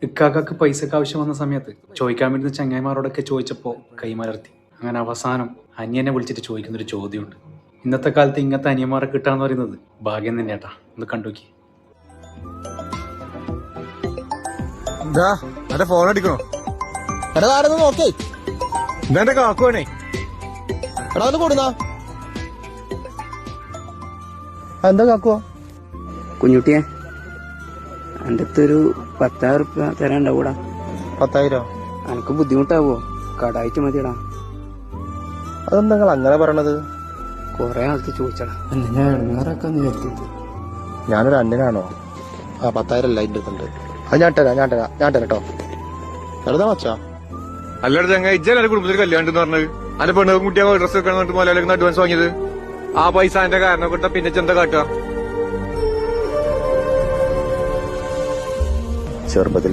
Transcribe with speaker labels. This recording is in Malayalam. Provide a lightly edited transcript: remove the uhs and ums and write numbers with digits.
Speaker 1: ഇക്കാക്കക്ക് പൈസക്ക് ആവശ്യം വന്ന സമയത്ത് ചോദിക്കാൻ വേണ്ടി ചങ്ങായിമാരോടൊക്കെ ചോദിച്ചപ്പോൾ കൈമലർത്തി. അങ്ങനെ അവസാനം അനിയനെ വിളിച്ചിട്ട് ചോദിക്കുന്നൊരു ചോദ്യമുണ്ട്. ഇന്നത്തെ കാലത്ത് ഇങ്ങനത്തെ അനിയന്മാരെ കിട്ടാന്ന് പറയുന്നത് ഭാഗ്യം തന്നെയാട്ടാ. ഒന്ന് കണ്ടുനോക്കി.
Speaker 2: ഫോൺ അടിക്കണോ?
Speaker 3: എടാ ആരെന്ന് നോക്കേ.
Speaker 2: ഇതെന്റെ കാക്കുവാണേ.
Speaker 3: എടാ ഒന്ന് കൊടുന്നാ. എന്താ കാക്കുവാ?
Speaker 4: കുഞ്ഞുട്ടിയെ എൻ്റെ അടുത്തൊരു 10,000 റുപ്യ തരാണ്ടാവൂടാ.
Speaker 3: 10,000?
Speaker 4: എനിക്ക് ബുദ്ധിമുട്ടാവോ? കടായിട്ട് മതിയടാ.
Speaker 3: അതെന്താ നിങ്ങൾ അങ്ങനെ പറയണത്?
Speaker 4: കൊറേ ആൾക്ക് ചോദിച്ചടാ. അല്ല ഞാൻ ഇടങ്ങാറാക്കാന്ന് വിചാരിച്ചത്.
Speaker 3: ഞാനൊരു അന്യനാണോ? 10,000 അല്ല അതിന്റെ അടുത്തുണ്ട്. അത് ഞാൻ തരാം കേട്ടോ. വെറുതെ മച്ചാ.
Speaker 2: അല്ലാതെ ചങ്ങ ഇജ്ജാലെ കുടുംബത്തിൽ കല്യാണം എന്ന് പറഞ്ഞത് അന്റെ പെണ്ണും കുട്ടിയാ ഡ്രസ് വെക്കണം എന്നിട്ട് മലയാളിക്ക് അഡ്വാൻസ് വാങ്ങിയത്. ആ പൈസ എന്റെ കാരണം കൊടുത്താ പിന്നെ ചെന്താ കാട്ടുക?
Speaker 3: ചെറുപ്പത്തിൽ